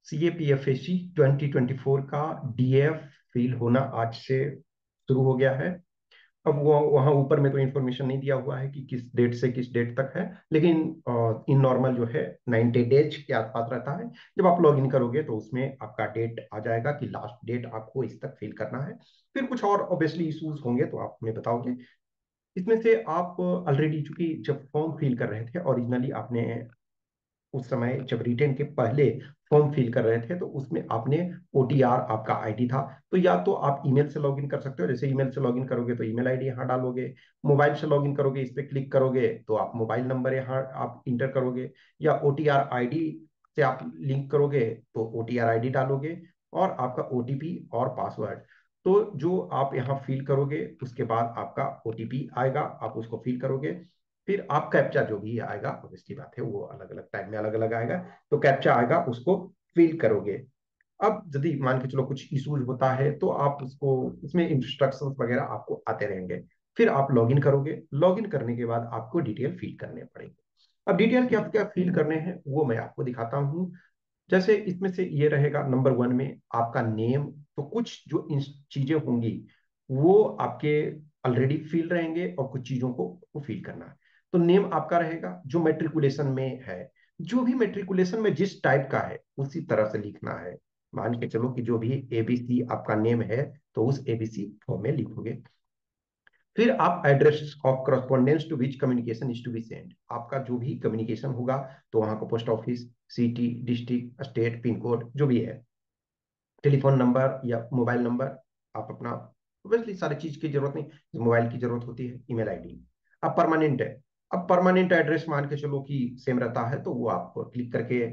CAPFAC 2024 का DAF fill होना आज से शुरू हो गया है। अब वो वहाँ ऊपर में तो इन्फॉर्मेशन नहीं दिया हुआ है कि किस डेट से किस डेट तक है, लेकिन इन नॉर्मल जो है 90 डेज के आसपास रहता है। जब आप लॉग इन करोगे तो उसमें आपका डेट आ जाएगा कि लास्ट डेट आपको इस तक फिल करना है। फिर कुछ और ऑब्वियसली इश्यूज होंगे तो आप हमें बताओगे। इसमें से आप ऑलरेडी, चूंकि जब फॉर्म फिल कर रहे थे ओरिजिनली, आपने उस समय जब रिटेन के पहले फॉर्म फिल कर रहे थे तो उसमें आपने OTR आपका आईडी था, तो या तो आप ईमेल से लॉगिन कर सकते हो। जैसे ईमेल से लॉगिन करोगे तो ईमेल आईडी यहाँ डालोगे, मोबाइल से लॉगिन करोगे इस पे क्लिक करोगे तो आप मोबाइल नंबर यहाँ आप इंटर करोगे, या OTR आईडी से आप लिंक करोगे तो OTR आईडी डालोगे, और आपका OTP और पासवर्ड। तो जो आप यहाँ फिल करोगे उसके बाद आपका OTP आएगा, आप उसको फिल करोगे। फिर आप कैप्चा जो भी आएगा, ऑब्वियसली बात है वो अलग अलग टाइम में अलग अलग आएगा, तो कैप्चा आएगा उसको फिल करोगे। अब यदि मान के चलो कुछ इश्यूज होता है तो आप उसको, इसमें इंस्ट्रक्शंस वगैरह आपको आते रहेंगे। फिर आप लॉगिन करोगे, लॉगिन करने के बाद आपको डिटेल फिल करने पड़ेंगे। अब डिटेल क्या क्या फिल करने हैं वो मैं आपको दिखाता हूँ। जैसे इसमें से ये रहेगा नंबर 1 में आपका नेम, तो कुछ जो चीजें होंगी वो आपके ऑलरेडी फिल रहेंगे और कुछ चीजों को फिल करना है। तो नेम आपका रहेगा जो मेट्रिकुलेशन में है, जो भी मेट्रिकुलेशन में जिस टाइप का है उसी तरह से लिखना है। मान के चलो कि जो भी ABC आपका नेम है तो उस ABC फॉर्म में लिखोगे। फिर आप address of correspondence to which communication is to be send, आपका जो भी कम्युनिकेशन होगा तो वहां का post office, city, district, state, pin code जो भी है, टेलीफोन नंबर या मोबाइल नंबर, आप अपना, वैसे सारी चीज की जरूरत नहीं, मोबाइल की जरूरत होती है, ईमेल आईडी। अब परमानेंट है, अब परमानेंट एड्रेस मान के चलो कि सेम रहता है तो वो आप क्लिक करके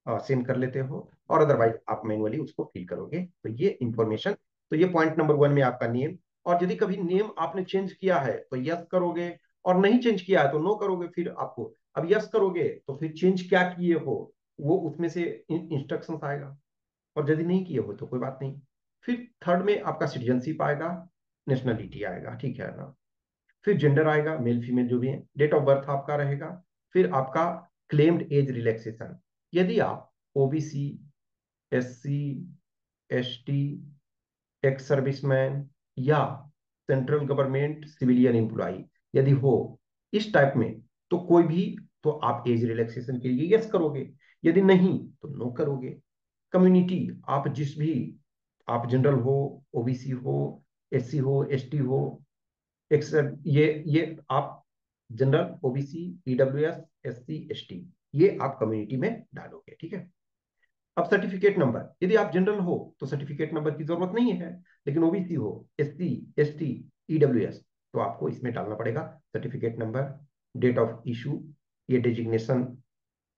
सेंड कर लेते हो, और अदरवाइज आप मैनुअली उसको फिल करोगे। तो ये इंफॉर्मेशन, तो ये पॉइंट नंबर 1 में आपका नेम। और यदि कभी नेम आपने चेंज किया है तो यस करोगे, और नहीं चेंज किया है तो नो करोगे। फिर आपको, अब यस करोगे तो फिर चेंज क्या किए हो वो उसमें से इंस्ट्रक्शन आएगा, और यदि नहीं किए हो तो कोई बात नहीं। फिर थर्ड में आपका सिटीजनशिप आएगा, नेशनलिटी आएगा, ठीक है ना। फिर जेंडर आएगा, मेल फीमेल जो भी है, डेट ऑफ बर्थ आपका रहेगा। फिर आपका क्लेम्ड एज रिलैक्सेशन, यदि आप OBC, SC, ST, ex serviceman, या सेंट्रल गवर्नमेंट सिविलियन एम्प्लॉय यदि हो इस टाइप में, तो कोई भी, तो आप एज रिलैक्सेशन के लिए यस करोगे, यदि नहीं तो नो करोगे। कम्युनिटी, आप जिस भी, आप जनरल हो, OBC हो, SC हो, ST हो, एक्स, ये आप general, OBC, EWS, SC, ST, ये आप कम्युनिटी में डालोगे, ठीक है। अब सर्टिफिकेट नंबर, यदि आप जनरल हो तो सर्टिफिकेट नंबर की जरूरत नहीं है, लेकिन OBC हो, SC, ST, EWS, तो आपको इसमें डालना पड़ेगा certificate number, date of issue, ये डिजिग्नेशन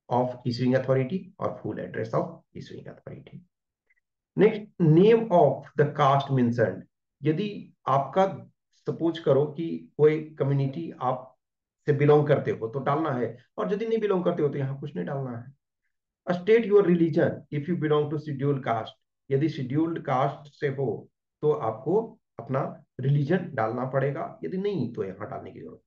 ऑफ इशूइंग अथॉरिटी, और full address of issuing authority. Next, name of the caste mentioned, यदि आपका, सपोज करो कि कोई कम्युनिटी आप से बिलोंग करते हो तो डालना है, और यदि नहीं बिलोंग करते हो तो यहाँ कुछ नहीं डालना है। State your religion if you belong to scheduled caste, यदि शेड्यूल्ड कास्ट से हो तो आपको अपना रिलीजन डालना पड़ेगा, यदि नहीं तो यहाँ डालने की जरूरत।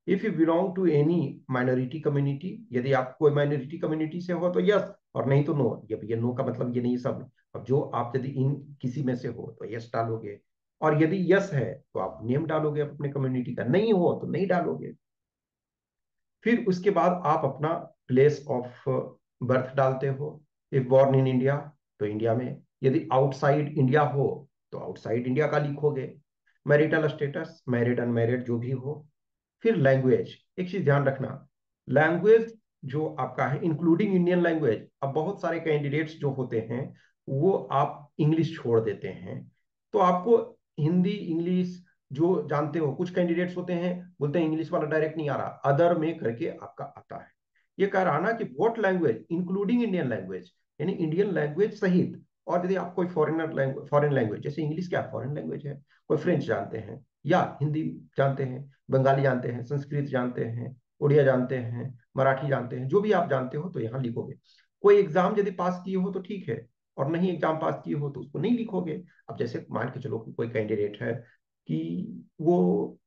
If you belong to any minority community, यदि आप कोई माइनॉरिटी कम्युनिटी से हो तो यस, और नहीं तो नो। ये नो का मतलब ये नहीं सब। अब जो आप यदि इन किसी में से हो तो यस डालोगे, और यदि यस है तो आप नेम डालोगे अपने कम्युनिटी का, नहीं हो तो नहीं डालोगे। फिर उसके बाद आप अपना प्लेस ऑफ बर्थ डालते हो। इफ बॉर्न इन इंडिया तो इंडिया में, यदि आउटसाइड इंडिया हो तो आउटसाइड इंडिया का लिखोगे। मैरिटल स्टेटस, मैरिड अनमैरिड जो भी हो। फिर लैंग्वेज, एक चीज ध्यान रखना, लैंग्वेज जो आपका है इंक्लूडिंग इंडियन लैंग्वेज, अब बहुत सारे कैंडिडेट्स जो होते हैं वो आप इंग्लिश छोड़ देते हैं, तो आपको हिंदी इंग्लिश जो जानते हो, कुछ कैंडिडेट्स होते हैं बोलते हैं इंग्लिश वाला डायरेक्ट नहीं आ रहा, अदर में करके आपका आता है। ये कह रहा ना कि what language including Indian language, यानी इंडियन लैंग्वेज सहित। और यदि आप कोई फॉरेनर लैंग्वेज, फॉरेन लैंग्वेज, जैसे इंग्लिश क्या फॉरेन लैंग्वेज है, कोई फ्रेंच जानते हैं, या हिंदी जानते हैं, बंगाली जानते हैं, संस्कृत जानते हैं, उड़िया जानते हैं, मराठी जानते हैं, जो भी आप जानते हो तो यहाँ लिखोगे। कोई एग्जाम यदि पास किए हो तो ठीक है, और नहीं एग्जाम पास किए हो तो उसको नहीं लिखोगे। अब जैसे मान के चलो कि कोई कैंडिडेट है कि वो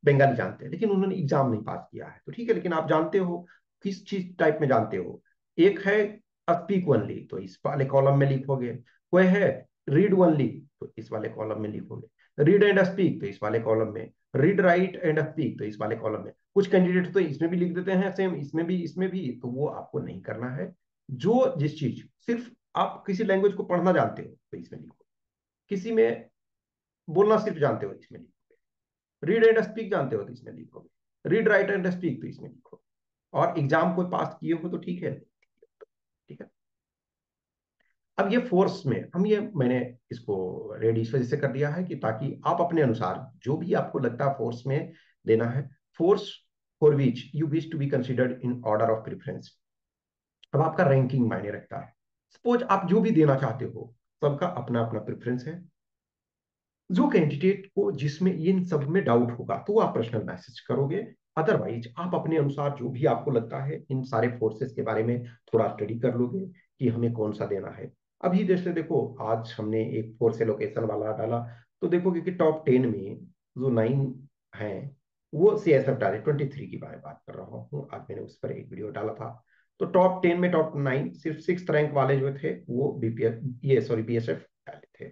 बंगाली जानते हैं लेकिन उन्होंने एग्जाम नहीं पास किया है, तो ठीक है, लेकिन आप जानते हो किस चीज टाइप में जानते हो। एक है स्पीक ओनली तो इस वाले कॉलम में लिखोगे। कोई है रीड ओनली तो इस वाले कॉलम में लिखोगे। रीड एंड स्पीक तो इस वाले कॉलम में। रीड राइट एंड स्पीक तो इस वाले कॉलम में। कुछ कैंडिडेट तो इसमें भी लिख देते हैं सेम, इसमें भी तो वो आपको नहीं करना है। जो जिस चीज सिर्फ आप किसी लैंग्वेज को पढ़ना जानते हो तो इसमें लिखो, किसी में बोलना सिर्फ जानते हो इसमें लिखोगे, रीड एंड स्पीक जानते हो तो इसमें लिखोगे, रीड राइट एंड स्पीक तो इसमें लिखो, और एग्जाम को पास किए हो तो ठीक है। ठीक है। अब ये फोर्स में हम ये मैंने इसको रेड इस वजह से कर दिया है कि ताकि आप अपने अनुसार जो भी आपको लगता है फोर्स में देना है, force for which you wish to be considered in order of preference. अब आपका रैंकिंग मायने रखता है। सपोज आप जो भी देना चाहते हो, सबका अपना अपना प्रेफरेंस है। जो कैंडिडेट को जिसमें इन सब में डाउट होगा तो आप पर्सनल मैसेज करोगे। अदरवाइज आप अपने अनुसार जो भी आपको लगता है इन सारे फोर्सेस के बारे में थोड़ा स्टडी कर लोगे कि हमें कौन सा देना है। अभी जैसे देखो आज हमने एक फोर्स एलोकेशन वाला डाला, तो देखोगे कि टॉप 10 में जो 9 है वो CSF डाले 23 की बात कर रहा हूँ, आज मैंने उस पर एक वीडियो डाला था। तो टॉप 10 में टॉप 9 सिर्फ 6th रैंक वाले जो थे वो BPF ये सॉरी BSF डाले थे।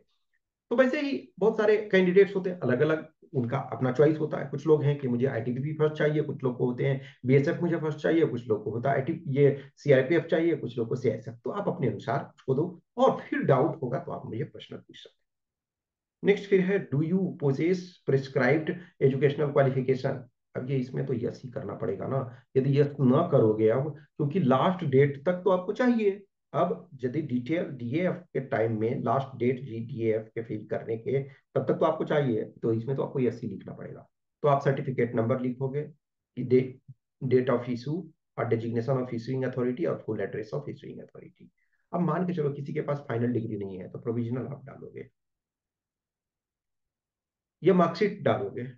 तो वैसे ही बहुत सारे कैंडिडेट्स होते हैं अलग अलग, उनका अपना चॉइस होता है। कुछ लोग हैं कि मुझे ITBP फर्स्ट चाहिए, कुछ लोग को होते हैं BSF मुझे फर्स्ट चाहिए, कुछ लोग को होता है IT ये CRPF चाहिए, कुछ लोग को CSF। तो आप अपने अनुसार उसको दो, और फिर डाउट होगा तो आप मुझे प्रश्न पूछ सकते हैं। नेक्स्ट फिर है do you possess prescribed educational qualification. अब ये इसमें तो यस ही करना पड़ेगा ना। यदि यस ना करोगे अब, क्योंकि लास्ट डेट तक तो आपको चाहिए। अब यदि डिटेल DAF के टाइम में लास्ट डेट DAF के फिल करने के तब तक तो आपको चाहिए, तो इसमें तो आपको यस ही लिखना पड़ेगा। तो आप सर्टिफिकेट नंबर लिखोगे कि डेट ऑफ इशू और डेजिग्नेशन ऑफ इशूइंग अथॉरिटी और full address of issuing authority. अब मान के चलो किसी के पास फाइनल डिग्री नहीं है तो प्रोविजनल आप डालोगे या मार्कशीट डालोगे।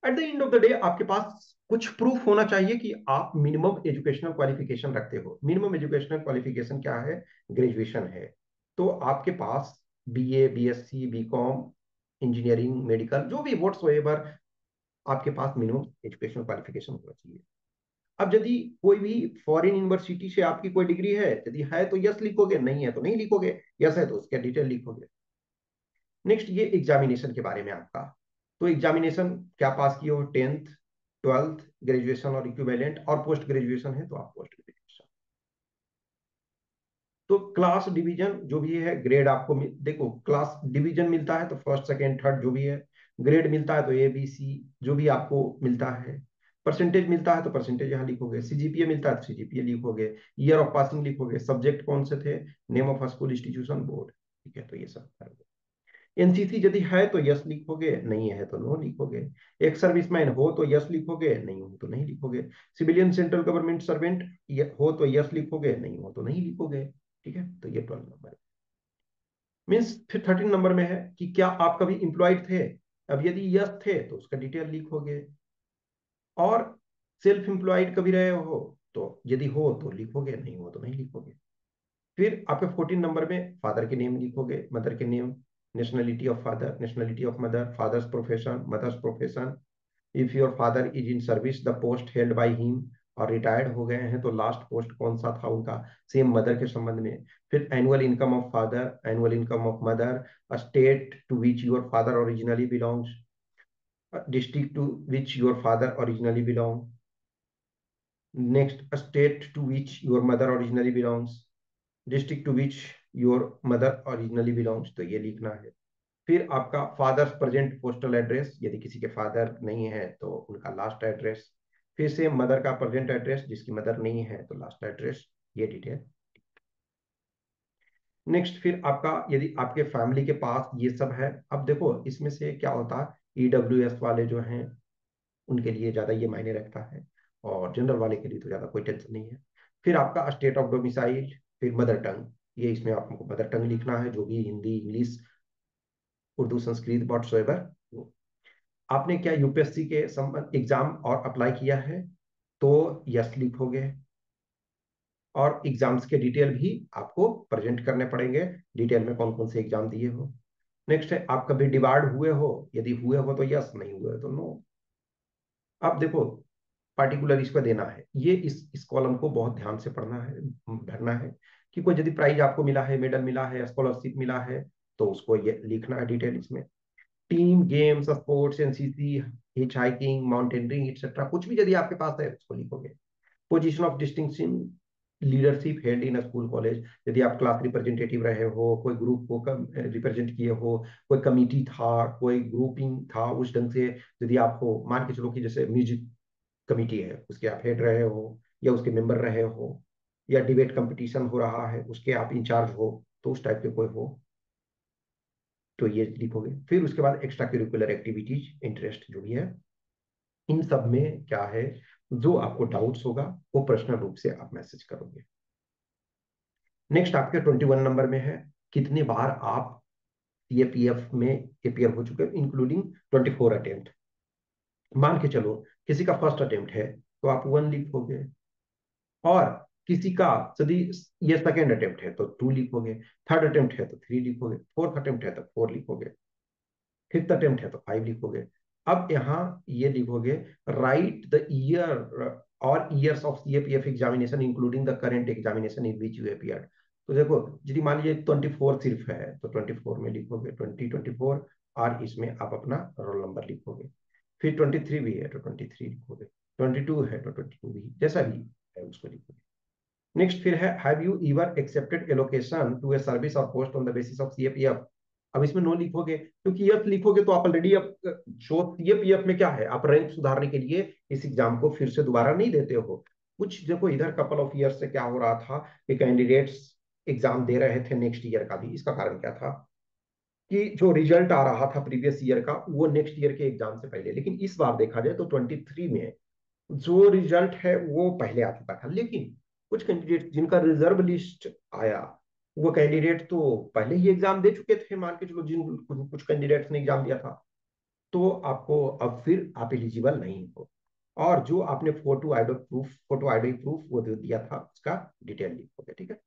At the end of the day आपके पास कुछ प्रूफ होना चाहिए कि आप मिनिमम एजुकेशनल क्वालिफिकेशन रखते हो। मिनिमम एजुकेशनल क्वालिफिकेशन क्या है? ग्रेजुएशन है। तो आपके पास BA BSc BCom engineering medical जो भी व्हाट्स एवर आपके पास मिनिमम एजुकेशनल क्वालिफिकेशन होना चाहिए। अब यदि कोई भी फॉरेन यूनिवर्सिटी से आपकी कोई डिग्री है, यदि है तो यस लिखोगे, नहीं है तो नहीं लिखोगे, यस है तो उसका डिटेल लिखोगे। नेक्स्ट ये एग्जामिनेशन के बारे में आपका, तो एग्जामिनेशन क्या पास किए हो? 10th 12th ग्रेजुएशन और इक्विवेलेंट, और पोस्ट ग्रेजुएशन है तो आप पोस्ट ग्रेजुएशन। तो क्लास डिवीजन जो भी है, ग्रेड आपको देखो क्लास डिवीजन मिलता है तो फर्स्ट सेकंड थर्ड जो भी है, ग्रेड मिलता है तो ABC जो भी आपको मिलता है, परसेंटेज मिलता है तो परसेंटेज यहाँ लिखोगे, CGPA मिलता है तो CGPA लिखोगे, ईयर ऑफ पासिंग लिखोगे, सब्जेक्ट कौन से थे, name of school institution board. ठीक है, तो ये सब NCC यदि है तो यस लिखोगे, नहीं है तो नो लिखोगे। एक सर्विसमैन हो तो यस लिखोगे, नहीं हो तो नहीं लिखोगे। सिविलियन सेंट्रल गवर्नमेंट सर्वेंट हो तो यस लिखोगे, नहीं हो तो नहीं लिखोगे। ठीक है, तो ये 12 नंबर मीन्स। फिर 13 नंबर में है कि क्या आप कभी इंप्लॉयड थे। अब यदि यस थे तो उसका डिटेल लिखोगे, और सेल्फ एम्प्लॉयड कभी रहे हो तो यदि हो तो लिखोगे, नहीं हो तो नहीं लिखोगे। फिर आपके 14 नंबर में फादर के नेम लिखोगे, मदर के name, nationality of father, nationality of mother, father's profession, mother's profession. If your father is in service the post held by him, और रिटायर्ड हो गए हैं तो लास्ट पोस्ट कौन सा था उनका, सेम मदर के संबंध में। फिर annual income of father, annual income of mother, state to which your father originally belongs, district to which your father originally belong, next state to which your mother originally belongs, district to which your mother originally belongs, तो ये लिखना है। फिर आपका fathers present postal address, यदि किसी के father नहीं है तो उनका लास्ट एड्रेस। फिर से मदर का प्रेजेंट एड्रेस, जिसकी मदर नहीं है तो लास्ट एड्रेस, ये डिटेल। नेक्स्ट फिर आपका यदि आपके फैमिली के पास ये सब है, अब देखो इसमें से क्या होता है, EWS वाले जो हैं उनके लिए ज्यादा ये मायने रखता है, और जनरल वाले के लिए तो ज्यादा कोई टेंशन नहीं है। फिर आपका स्टेट ऑफ डोमिसाइल, फिर मदर टंग, ये इसमें आपको मदर टंग लिखना है, जो भी Hindi English Urdu Sanskrit what's ever. आपने क्या UPSC के संबंध एग्जाम और अप्लाई किया है तो यस लिखोगे, और एग्जाम्स के डिटेल भी आपको प्रेजेंट करने पड़ेंगे, डिटेल में कौन कौन से एग्जाम दिए हो। नेक्स्ट है आप कभी डिबार्ड हुए हो, यदि हुए हो तो यस, नहीं हुए तो नो। अब देखो पार्टिकुलर इस पर देना है। ये इस कॉलम को बहुत ध्यान से पढ़ना है, भरना है कि कोई यदि प्राइज आपको मिला है, मेडल मिला है, स्कॉलरशिप मिला है, तो उसको ये लिखना है डिटेल इसमें। Team games, sports, NCC, hitch hiking, mountaineering etcetera, कुछ भी यदि आपके पास है उसको लिखोगे। Position of distinction, leadership held in school college, यदि आप क्लास रिप्रेजेंटेटिव रहे हो, कोई ग्रुप को रिप्रेजेंट किए हो, कोई कमिटी था, कोई ग्रुपिंग था, उस ढंग से यदि आप हो, मान के चलो कि जैसे म्यूजिक कमिटी है उसके आप हेड रहे हो, या उसके मेंबर रहे हो, या डिबेट कंपटीशन हो रहा है उसके आप इंचार्ज हो, तो उस टाइप के कोई हो तो ये लिखोगे। फिर उसके बाद एक्स्ट्रा करिकुलर एक्टिविटीज, इंटरेस्ट जो भी है, इन सब में क्या है, जो आपको डाउट्स होगा वो पर्सनल रूप से आप मैसेज करोगे। नेक्स्ट आपके 21 नंबर में है, कितने बार आप सीएपीएफ में अपियर हो चुके हैं इंक्लूडिंग 24 अटेम्प्ट। मान के चलो किसी का फर्स्ट अटेम्प्ट है तो आप 1 लिखोगे, और किसी का यदि ये सेकेंड अटेम्प्ट है तो 2 लिखोगे, थर्ड अटेम्प्ट है तो 3 लिखोगे, फोर्थ अटेम्प्ट है तो 4 लिखोगे, फिफ्थ अटेम्प्ट है तो 5 लिखोगे। अब यहाँ ये लिखोगे, राइट द ईयर और years of CAPF examination including the current examination in which you appeared. तो देखो यदि मान लीजिए 24 सिर्फ है तो 24 में लिखोगे 2024, और इसमें आप अपना रोल नंबर लिखोगे। फिर 23 भी है तो 23 लिखोगे, 22 है तो 22 भी, जैसा भी है उसको लिखोगे। नेक्स्ट फिर है, have you ever accepted allocation to a service और post on the basis of CAPF. अब इसमें नो लिखोगे, क्योंकि यस लिखोगे तो आप ऑलरेडी अब जो सीएपीएफ में क्या है, आप रैंक सुधारने के लिए इस एग्जाम को फिर से दोबारा नहीं देते हो। कुछ देखो इधर कपल ऑफ ईयर से क्या हो रहा था कि कैंडिडेट्स एग्जाम दे रहे थे नेक्स्ट ईयर का भी। इसका कारण क्या था कि जो रिजल्ट आ रहा था प्रीवियस ईयर का वो नेक्स्ट ईयर के एग्जाम से पहले, लेकिन इस बार देखा जाए तो 23 में जो रिजल्ट है वो पहले आ चुका था। लेकिन कुछ कैंडिडेट जिनका रिजर्व लिस्ट आया, वो कैंडिडेट तो पहले ही एग्जाम दे चुके थे, मान के चलो जिन कुछ कैंडिडेट्स ने एग्जाम दिया था, तो आपको अब फिर आप एलिजिबल नहीं हो। और जो आपने फोटो आईडी प्रूफ वो जो दिया था उसका डिटेल लिखोगे, ठीक है।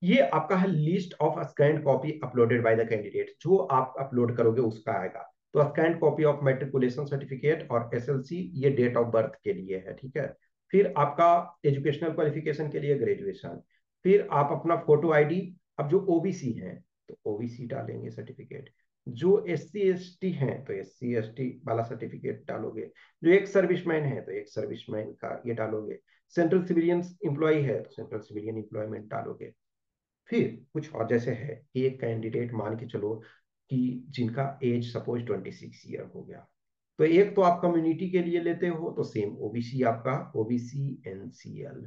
ये आपका है list of scan copy uploaded by the candidate, जो आप अपलोड करोगे उसका आएगा। तो scan copy of matriculation certificate और एसएलसी, ये डेट ऑफ बर्थ के लिए है, ठीक है। फिर आपका एजुकेशनल क्वालिफिकेशन के लिए ग्रेजुएशन। फिर आप अपना फोटो आईडी, अब जो ओबीसी हैं तो ओबीसी डालेंगे सर्टिफिकेट, जो एससी एसटी हैं तो एससी एसटी वाला सर्टिफिकेट डालोगे, जो एक सर्विसमैन है तो एक सर्विसमैन का ये डालोगे, सेंट्रल सिविलियन एम्प्लॉय है तो सेंट्रल सिविलियन एम्प्लॉयमेंट डालोगे। फिर कुछ और जैसे है, एक कैंडिडेट मान के चलो कि जिनका एज सपोज 26 ईयर हो गया, तो एक तो आप कम्युनिटी के लिए लेते हो तो सेम ओबीसी, आपका OBC NCL,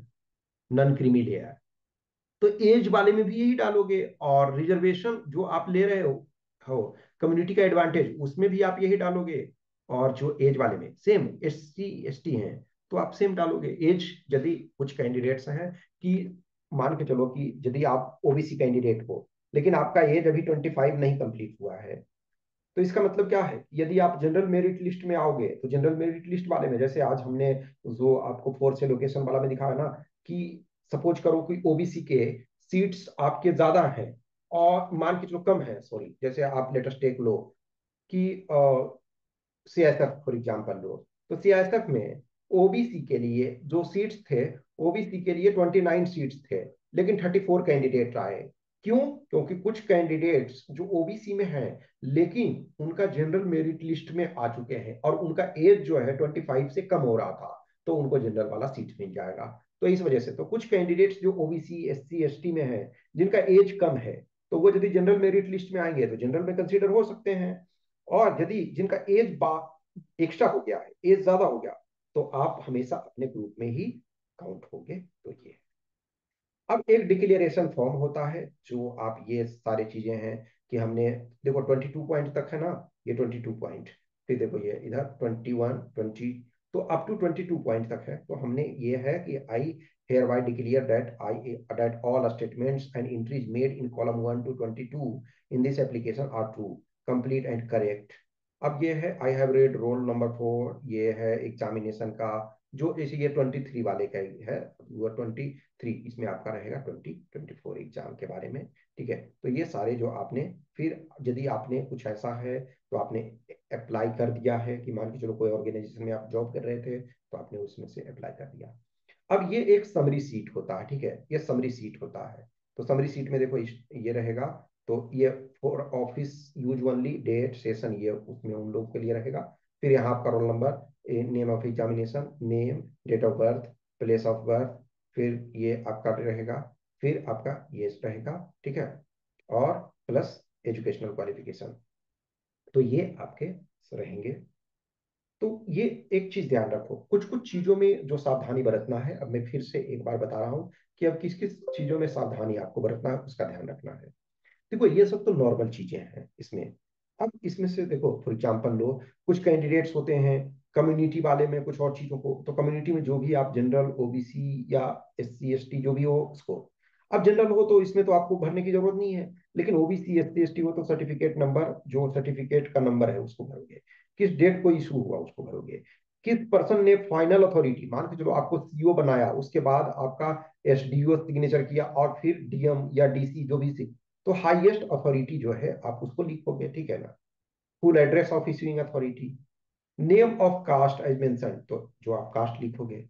non creamy layer, तो एज वाले में भी यही डालोगे। और रिजर्वेशन जो आप ले रहे हो कम्युनिटी का एडवांटेज, उसमें भी आप यही डालोगे। और जो एज वाले में सेम एससी एसटी हैं तो आप सेम डालोगे एज। यदि कुछ कैंडिडेट्स हैं कि मान के चलो कि यदि आप ओबीसी कैंडिडेट हो लेकिन आपका एज अभी 25 नहीं कंप्लीट हुआ है, तो इसका मतलब क्या है, यदि आप जनरल मेरिट लिस्ट में आओगे तो जनरल मेरिट लिस्ट वाले में, जैसे आज हमने जो आपको फोर्स एलोकेशन वाला में दिखाया ना, कि सपोज करो कि ओबीसी के सीट्स आपके ज्यादा हैं और मान के चलो कम है, सॉरी, जैसे आप लेटेस्ट टेक लो कि सीएसएफ फॉर एग्जाम्पल लो, तो सीएसएफ में ओबीसी के लिए जो सीट्स थे, ओबीसी के लिए 29 सीट्स थे, लेकिन 34 कैंडिडेट आए। क्यों? क्योंकि कुछ कैंडिडेट्स जो ओबीसी में हैं लेकिन उनका जनरल मेरिट लिस्ट में आ चुके हैं और उनका एज जो है 25 से कम हो रहा था, तो उनको जनरल वाला सीट मिल जाएगा। तो इस वजह से तो कुछ कैंडिडेट्स जो ओबीसी एससी एसटी में है जिनका एज कम है, तो वो यदि जनरल मेरिट लिस्ट में आएंगे तो जनरल में कंसीडर हो सकते हैं। और यदि जिनका एज एक्स्ट्रा हो गया है, एज ज्यादा हो गया, तो आप हमेशा अपने ग्रुप में ही काउंट होंगे। तो ये अब एक डिक्लेरेशन फॉर्म होता है जो आप ये सारी चीजें हैं कि हमने, देखो 22 पॉइंट तक है ना, ये 22 पॉइंट, फिर देखो ये इधर 21 20, तो अप टू 22 पॉइंट तक है। तो हमने ये है कि आई hereby declare that all statements and entries made in column 1 to 22 in this application are true, complete and correct। अब ये है I have read roll number 4, ये है एग्जामिनेशन का, जो इसे ये 23 वाले का ही है, वो 23, इसमें आपका रहेगा 2024 एग्जाम के बारे में, ठीक है। तो ये सारे जो आपने, फिर यदि आपने कुछ ऐसा है तो आपने अप्लाई कर दिया है, कि मान के चलो कोई ऑर्गेनाइजेशन में आप जॉब कर रहे थे तो आपने उसमें से अप्लाई कर दिया। अब ये एक समरी सीट होता है, ठीक है, ये समरी सीट होता है। तो समरी सीट में देखो ये रहेगा, तो ये for office use only, date session ये उसमें उन लोगों के लिए रहेगा। फिर यहाँ आपका roll number, name of examination, name, date of birth, place of birth, फिर ये आपका रहेगा, फिर आपका ये रहेगा, ठीक है, और प्लस एजुकेशनल क्वालिफिकेशन। तो ये आपके रहेंगे। तो ये एक चीज ध्यान रखो, कुछ कुछ चीजों में जो सावधानी बरतना है, अब मैं फिर से एक बार बता रहा हूं कि अब किस किस चीजों में सावधानी आपको बरतना है, उसका ध्यान रखना है। देखो ये सब तो नॉर्मल चीजें हैं इसमें। अब इसमें से देखो फॉर एग्जांपल लो, कुछ कैंडिडेट्स होते हैं कम्युनिटी वाले में कुछ और चीजों को, तो कम्युनिटी में जो भी आप जनरल, ओबीसी या एससी एसटी जो भी हो उसको, अब जनरल हो तो इसमें तो आपको भरने की जरूरत नहीं है, लेकिन ओबीसी एससी एसटी हो तो सर्टिफिकेट नंबर, जो सर्टिफिकेट का नंबर है उसको भरोगे, किस डेट को इशू हुआ उसको भरोगे, किस पर्सन ने फाइनल अथॉरिटी, मान के चलो आपको सीईओ बनाया, उसके बाद आपका एसडीओ सिग्नेचर किया और फिर डीएम या डीसी जो भी, तो हाईएस्ट अथॉरिटी जो है आप उसको लिखोगे, ठीक है ना। Full address of issuing authority, name of caste as mention, तो जो आप कास्ट लिखोगे।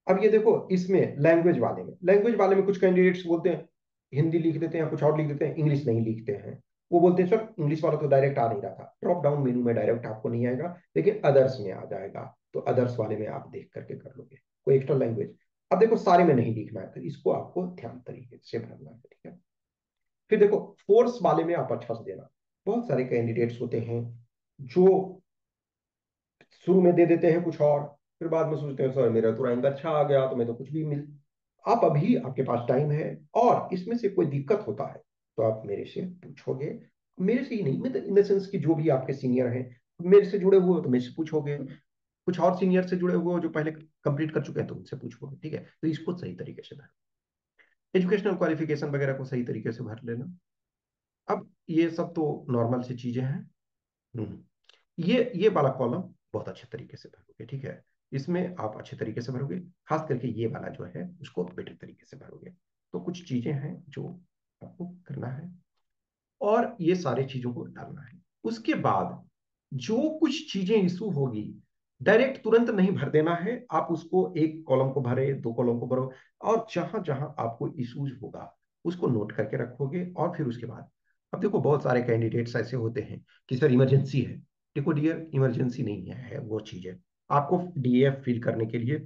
अब ये देखो इसमें लैंग्वेज वाले में कुछ कैंडिडेट्स बोलते हैं हिंदी लिख देते हैं, कुछ और लिख देते हैं, इंग्लिश नहीं लिखते हैं। वो बोलते हैं सर इंग्लिश वाला तो डायरेक्ट आ नहीं रहा था, ड्रॉप डाउन मेनू में डायरेक्ट आपको नहीं आएगा, लेकिन अदर्स में आ जाएगा, तो अदर्स वाले में आप देख करके कर लोगे कोई एक्स्ट्रा लैंग्वेज। अब देखो सारे में नहीं लिखना है, तो इसको आपको ध्यान तरीके से भरना है, ठीक है। फिर देखो फोर्स वाले में आप अच्छा से देना। बहुत सारे कैंडिडेट्स होते हैं जो शुरू में दे देते हैं कुछ और, फिर बाद में सोचते हैं सर मेरा तो रैंक अच्छा आ गया तो मैं तो कुछ भी मिल। आप अभी आपके पास टाइम है, और इसमें से कोई दिक्कत होता है तो आप मेरे से पूछोगे। मेरे से ही नहीं, मतलब इन द सेंस कि जो भी आपके सीनियर हैं मेरे से जुड़े हुए हो तो मेरे से पूछोगे, कुछ और सीनियर से जुड़े हुए हो जो पहले कंप्लीट कर चुके हैं तो उनसे पूछोगे, ठीक है। तो इसको सही तरीके से भर, एजुकेशनल क्वालिफिकेशन वगैरह को सही तरीके से भर लेना। अब ये सब तो नॉर्मल सी चीजें हैं। ये वाला कॉलम बहुत अच्छे तरीके से भरोगे, ठीक है। इसमें आप अच्छे तरीके से भरोगे, खास करके ये वाला जो है उसको बेटर तरीके से भरोगे। तो कुछ चीजें हैं जो आपको करना है, और ये सारे चीजों को डालना है। उसके बाद जो कुछ चीजें इशू होगी, डायरेक्ट तुरंत नहीं भर देना है, आप उसको एक कॉलम को भरे, दो कॉलम को भरो, और जहां जहां आपको इश्यूज होगा उसको नोट करके रखोगे। और फिर उसके बाद, अब देखो बहुत सारे कैंडिडेट्स ऐसे होते हैं कि सर इमरजेंसी है। देखो डियर, इमरजेंसी नहीं है वो चीज है, आपको डीएफ फिल करने के लिए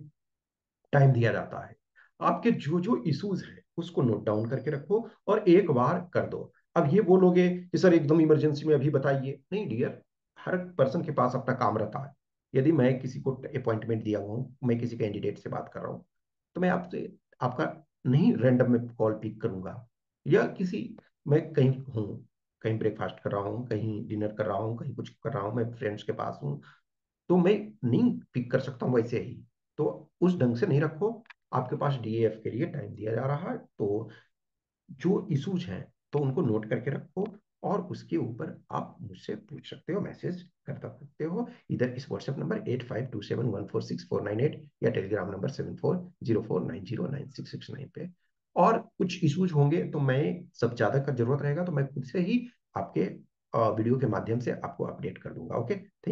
टाइम दिया जाता है। आपके जो जो इश्यूज हैं उसको नोट डाउन करके रखो और एक बार कर दो। अब ये बोलोगे कि सर एकदम इमरजेंसी में अभी बताइए, नहीं डियर, हर पर्सन के पास अपना काम रहता है। यदि मैं किसी को अपॉइंटमेंट दिया हुआ हूँ, मैं किसी कैंडिडेट से बात कर रहा हूँ, तो मैं आपसे आपका नहीं रैंडम में कॉल पिक करूंगा, या किसी, मैं कहीं हूँ, कहीं ब्रेकफास्ट कर रहा हूँ, कहीं डिनर कर रहा हूँ, कहीं कुछ कर रहा हूँ, मैं फ्रेंड्स के पास हूँ, तो मैं नहीं पिक कर सकता हूँ वैसे ही। तो उस ढंग से नहीं रखो, आपके पास डीएफ के लिए टाइम दिया जा रहा है, तो जो इश्यूज हैं तो उनको नोट करके रखो, और उसके ऊपर आप मुझसे पूछ सकते हो, मैसेज कर सकते हो, इधर इस व्हाट्सएप नंबर 8527146498, या टेलीग्राम नंबर 7404909669 पे। और कुछ इश्यूज होंगे तो मैं, सब ज्यादा का जरूरत रहेगा तो मैं खुद से ही आपके वीडियो के माध्यम से आपको अपडेट कर दूंगा, ओके। थैंक